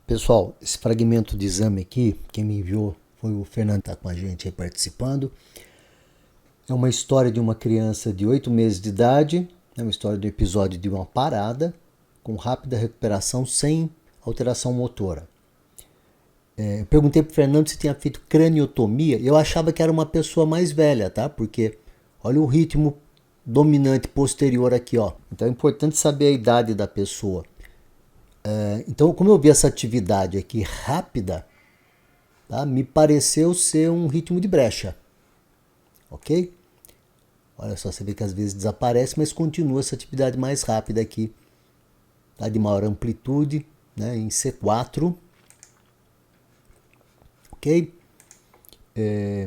Pessoal, esse fragmento de exame aqui, quem me enviou foi o Fernando, que está com a gente aí participando. É uma história de uma criança de 8 meses de idade, é uma história do episódio de uma parada, com rápida recuperação sem alteração motora. Eu perguntei para o Fernando se tinha feito craniotomia, eu achava que era uma pessoa mais velha, tá? Porque olha o ritmo dominante posterior aqui, ó. Então é importante saber a idade da pessoa. Então, como eu vi essa atividade aqui rápida, tá? Me pareceu ser um ritmo de brecha, ok? Olha só, você vê que às vezes desaparece, mas continua essa atividade mais rápida aqui, tá? De maior amplitude, né? Em C4, ok?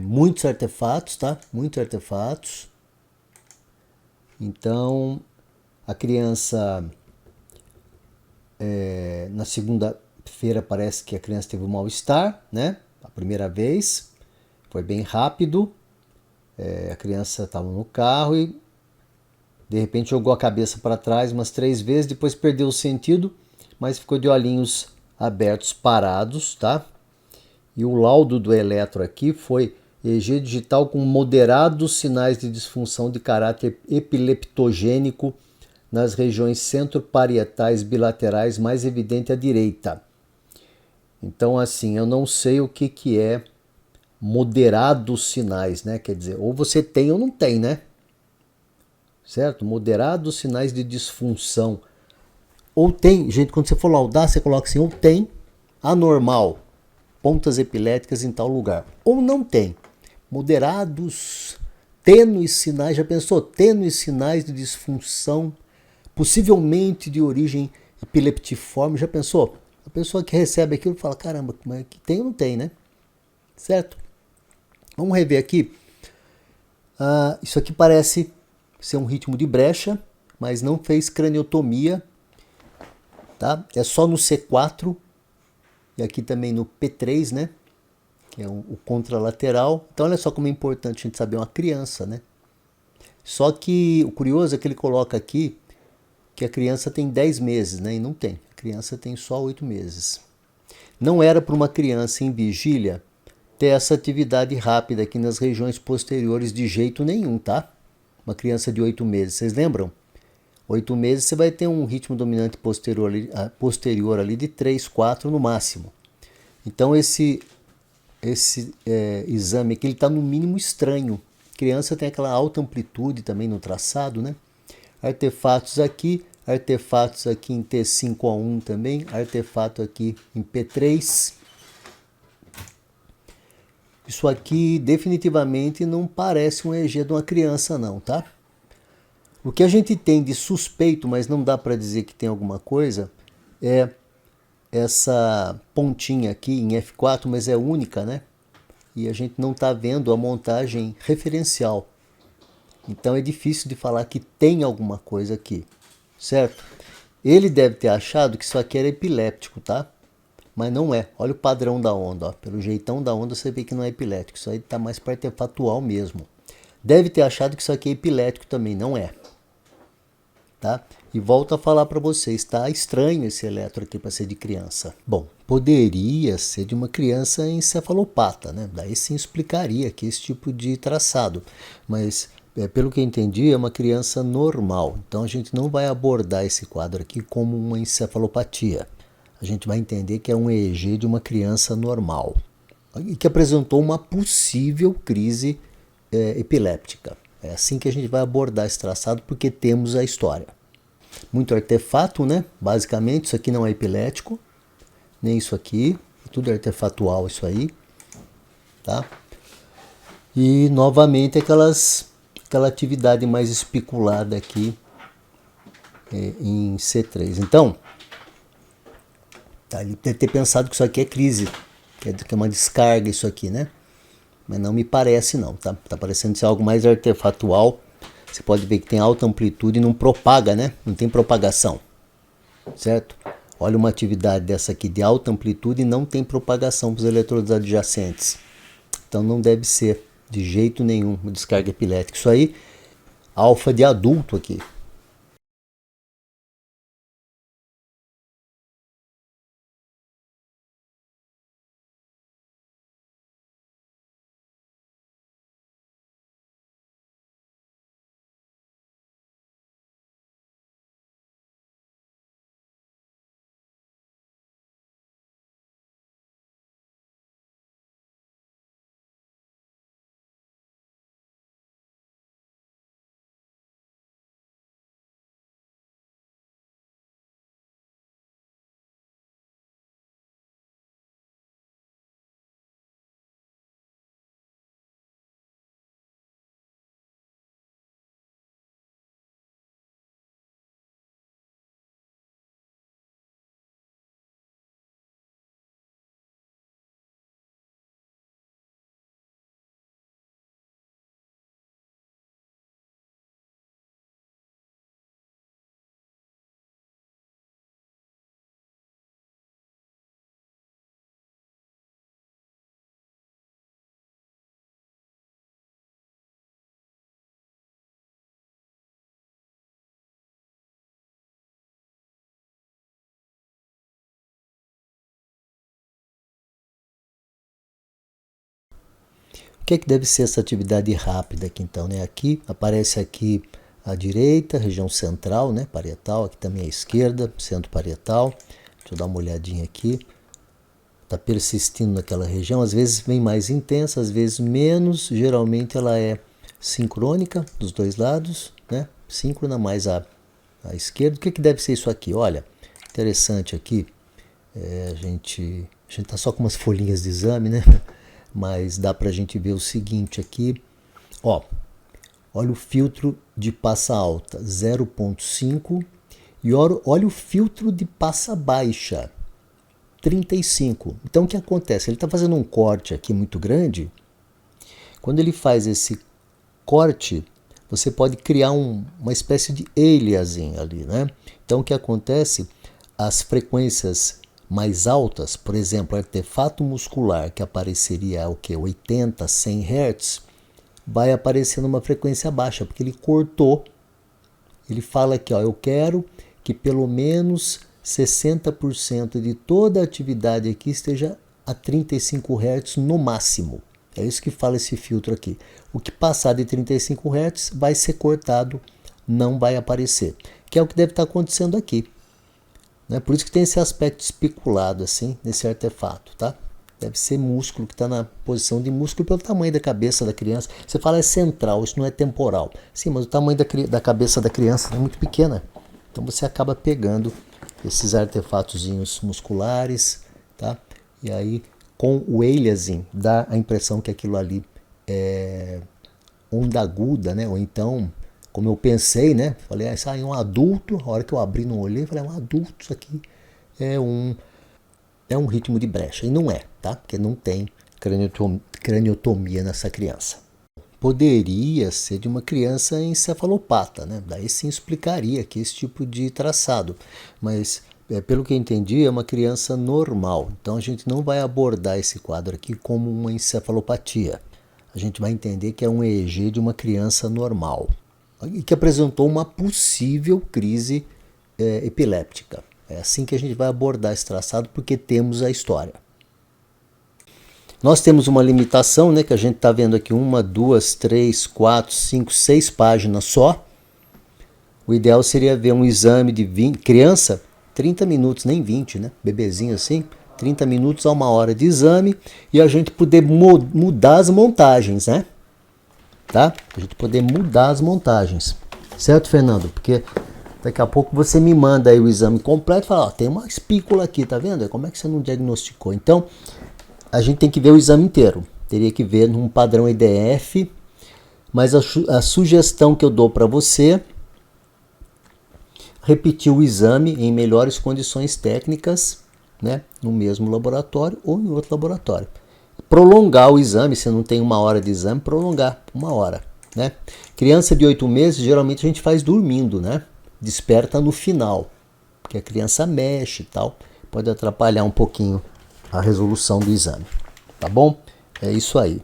Muitos artefatos, tá? Muitos artefatos. Então, a criança, na segunda-feira parece que a criança teve um mal-estar, né? A primeira vez, foi bem rápido. A criança estava no carro e de repente jogou a cabeça para trás umas 3 vezes, depois perdeu o sentido, mas ficou de olhinhos abertos, parados, tá? E o laudo do eletro aqui foi EEG digital com moderados sinais de disfunção de caráter epileptogênico nas regiões centro-parietais bilaterais, mais evidente à direita. Então, assim, eu não sei o que é moderados sinais, né? Quer dizer, ou você tem ou não tem, né? Certo? Moderados sinais de disfunção. Ou tem, gente, quando você for laudar, você coloca assim, ou tem anormal, pontas epiléticas em tal lugar. Ou não tem. Moderados, tênues sinais, já pensou? Tênues sinais de disfunção, possivelmente de origem epileptiforme, já pensou? A pessoa que recebe aquilo fala, caramba, mas que tem ou não tem, né? Certo? Vamos rever aqui. Isso aqui parece ser um ritmo de brecha, mas não fez craniotomia, tá? É só no C4 e aqui também no P3, né? Que é o contralateral. Então olha só como é importante a gente saber uma criança, né? Só que o curioso é que ele coloca aqui que a criança tem 10 meses, né? E não tem. A criança tem só 8 meses. Não era para uma criança em vigília ter essa atividade rápida aqui nas regiões posteriores de jeito nenhum, tá? Uma criança de 8 meses, vocês lembram? 8 meses você vai ter um ritmo dominante posterior ali de 3, 4 no máximo. Então esse exame aqui está no mínimo estranho. A criança tem aquela alta amplitude também no traçado, né? Artefatos aqui em T5A1 também, artefato aqui em P3. Isso aqui definitivamente não parece um EEG de uma criança não, tá? O que a gente tem de suspeito, mas não dá para dizer que tem alguma coisa, é essa pontinha aqui em F4, mas é única, né? E a gente não está vendo a montagem referencial. Então é difícil de falar que tem alguma coisa aqui, certo? Ele deve ter achado que isso aqui era epiléptico, tá? Mas não é. Olha o padrão da onda, ó. Pelo jeitão da onda você vê que não é epilético. Isso aí está mais para artefatual mesmo. Deve ter achado que isso aqui é epilético também, não é. Tá? E volto a falar para vocês, tá estranho esse eletro aqui para ser de criança. Bom, poderia ser de uma criança encefalopata, né? Daí sim explicaria aqui esse tipo de traçado. Mas, pelo que eu entendi, é uma criança normal. Então a gente não vai abordar esse quadro aqui como uma encefalopatia. A gente vai entender que é um EEG de uma criança normal e que apresentou uma possível crise epiléptica. É assim que a gente vai abordar esse traçado porque temos a história. Muito artefato, né? Basicamente, isso aqui não é epilético, nem isso aqui, tudo artefatual isso aí, tá? E novamente aquela atividade mais especulada aqui em C3. Então, tá, ele deve ter pensado que isso aqui é crise, que é uma descarga isso aqui, né? Mas não me parece não, tá? Tá parecendo ser algo mais artefatual. Você pode ver que tem alta amplitude e não propaga, né? Não tem propagação, certo? Olha uma atividade dessa aqui de alta amplitude e não tem propagação para os eletrodos adjacentes. Então não deve ser de jeito nenhum uma descarga epilética. Isso aí, alfa de adulto aqui. que é que deve ser essa atividade rápida aqui então, né? Aqui, aparece aqui à direita, região central, né? Parietal, aqui também à esquerda, centro parietal. Deixa eu dar uma olhadinha aqui. Está persistindo naquela região, às vezes vem mais intensa, às vezes menos, geralmente ela é sincrônica dos dois lados, né? Síncrona mais à esquerda. O que que deve ser isso aqui? Olha, interessante aqui, a gente está só com umas folhinhas de exame, né? Mas dá para a gente ver o seguinte aqui, ó, olha o filtro de passa alta, 0,5, e olha o filtro de passa baixa, 35. Então o que acontece? Ele está fazendo um corte aqui muito grande. Quando ele faz esse corte, você pode criar uma espécie de aliasing ali, né? Então o que acontece? As frequências mais altas, por exemplo, artefato muscular, que apareceria o que? 80, 100 Hz, vai aparecer numa frequência baixa, porque ele cortou. Ele fala aqui, ó, eu quero que pelo menos 60% de toda a atividade aqui esteja a 35 Hz no máximo. É isso que fala esse filtro aqui. O que passar de 35 Hz vai ser cortado, não vai aparecer. Que é o que deve estar acontecendo aqui. Né? Por isso que tem esse aspecto especulado assim, nesse artefato, tá? Deve ser músculo, que está na posição de músculo pelo tamanho da cabeça da criança. Você fala é central, isso não é temporal. Sim, mas o tamanho da cabeça da criança é muito pequena. Então você acaba pegando esses artefatozinhos musculares, tá? E aí com o aliasing dá a impressão que aquilo ali é onda aguda, né? Ou então, como eu pensei, né? Falei, ah, é um adulto. A hora que eu abri no olhei, falei, é um adulto, isso aqui é um ritmo de brecha. E não é, tá? Porque não tem craniotomia nessa criança. Poderia ser de uma criança encefalopata, né? Daí sim explicaria aqui esse tipo de traçado. Mas, pelo que eu entendi, é uma criança normal. Então a gente não vai abordar esse quadro aqui como uma encefalopatia. A gente vai entender que é um EEG de uma criança normal e que apresentou uma possível crise epiléptica. É assim que a gente vai abordar esse traçado, porque temos a história. Nós temos uma limitação, né, que a gente está vendo aqui 1, 2, 3, 4, 5, 6 páginas só. O ideal seria ver um exame de 20, criança, 30 minutos, nem 20, né? Bebezinho assim, 30 minutos a 1 hora de exame e a gente poder mudar as montagens, né? Tá? A gente poder mudar as montagens. Certo, Fernando? Porque daqui a pouco você me manda aí o exame completo e fala, ó, tem uma espícula aqui, tá vendo? Como é que você não diagnosticou? Então, a gente tem que ver o exame inteiro. Teria que ver num padrão EDF, mas a sugestão que eu dou para você, repetir o exame em melhores condições técnicas, né, no mesmo laboratório ou em outro laboratório. Prolongar o exame, se não tem 1 hora de exame, prolongar 1 hora. Né? Criança de 8 meses, geralmente a gente faz dormindo, né? Desperta no final, porque a criança mexe e tal, pode atrapalhar um pouquinho a resolução do exame, tá bom? É isso aí.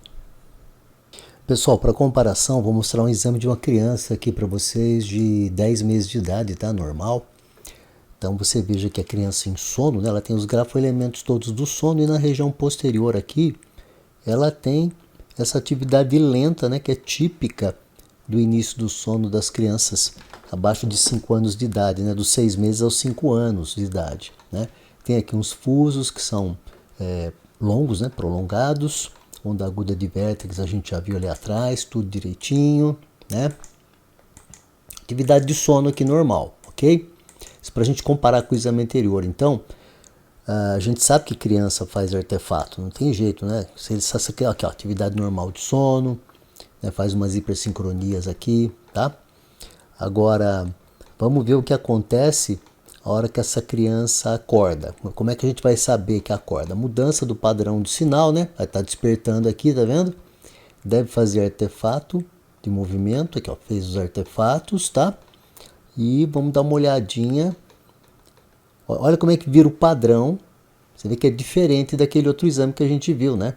Pessoal, para comparação, vou mostrar um exame de uma criança aqui para vocês de 10 meses de idade, tá? Normal. Então você veja que a criança em sono, né, ela tem os grafoelementos todos do sono e na região posterior aqui, ela tem essa atividade lenta, né, que é típica do início do sono das crianças abaixo de 5 anos de idade, né, dos 6 meses aos 5 anos de idade, né? Tem aqui uns fusos que são longos, né, prolongados, onda aguda de vértex a gente já viu ali atrás, tudo direitinho, né? Atividade de sono aqui normal, ok? Isso para a gente comparar com o exame anterior. Então, a gente sabe que criança faz artefato, não tem jeito, né? Se ele sabe aqui, ó, atividade normal de sono, né, faz umas hipersincronias aqui, tá? Agora, vamos ver o que acontece a hora que essa criança acorda. Como é que a gente vai saber que acorda? Mudança do padrão de sinal, né? Vai estar despertando aqui, tá vendo? Deve fazer artefato de movimento, aqui ó, fez os artefatos, tá? E vamos dar uma olhadinha. Olha como é que vira o padrão. Você vê que é diferente daquele outro exame que a gente viu, né?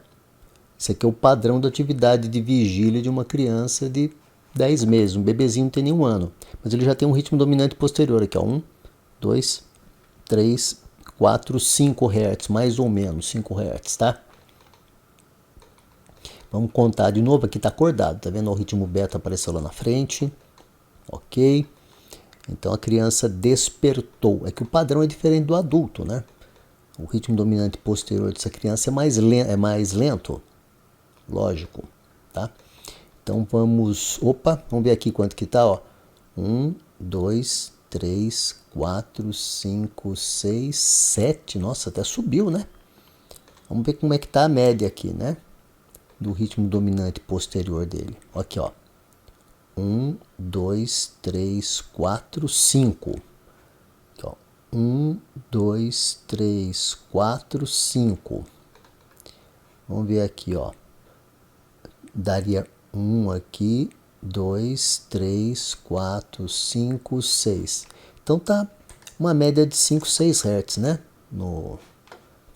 Esse aqui é o padrão da atividade de vigília de uma criança de 10 meses. Um bebezinho não tem nenhum ano. Mas ele já tem um ritmo dominante posterior aqui, ó. 1, 2, 3, 4, 5 Hz, mais ou menos 5 Hz, tá? Vamos contar de novo, aqui está acordado, tá vendo? O ritmo beta apareceu lá na frente, ok? Então a criança despertou. É que o padrão é diferente do adulto, né? O ritmo dominante posterior dessa criança é mais lento, lógico, tá? Então vamos ver aqui quanto que tá, ó. 1, 2, 3, 4, 5, 6, 7. Nossa, até subiu, né? Vamos ver como é que tá a média aqui, né? Do ritmo dominante posterior dele. Aqui, ó. 1, 2, 3, 4, 5. Aqui, ó. 1, 2, 3, 4, 5. Vamos ver aqui, ó. Daria 1 aqui, 2, 3, 4, 5, 6. Então tá uma média de 5, 6 Hz, né? No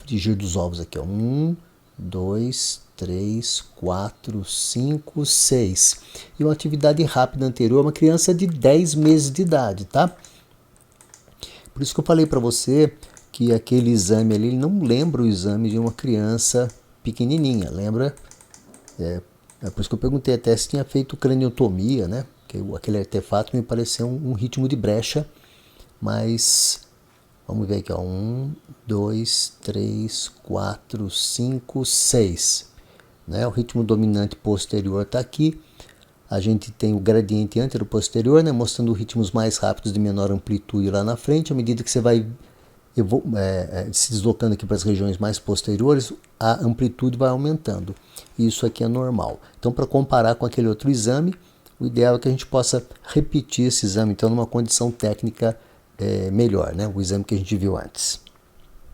frigir dos ovos aqui, ó. 1, 2, 3, 4, 5, 6. E uma atividade rápida anterior, uma criança de 10 meses de idade, tá? Por isso que eu falei para você que aquele exame ali, ele não lembra o exame de uma criança pequenininha, lembra? É por isso que eu perguntei até se tinha feito craniotomia, né? Porque aquele artefato me pareceu um ritmo de brecha, mas vamos ver aqui, ó. 1, 2, 3, 4, 5, 6. Né? O ritmo dominante posterior está aqui. A gente tem o gradiente antero-posterior, né? Mostrando ritmos mais rápidos de menor amplitude lá na frente. À medida que você vai se deslocando aqui para as regiões mais posteriores, a amplitude vai aumentando. Isso aqui é normal. Então, para comparar com aquele outro exame, o ideal é que a gente possa repetir esse exame, então, numa condição técnica melhor, né? O exame que a gente viu antes.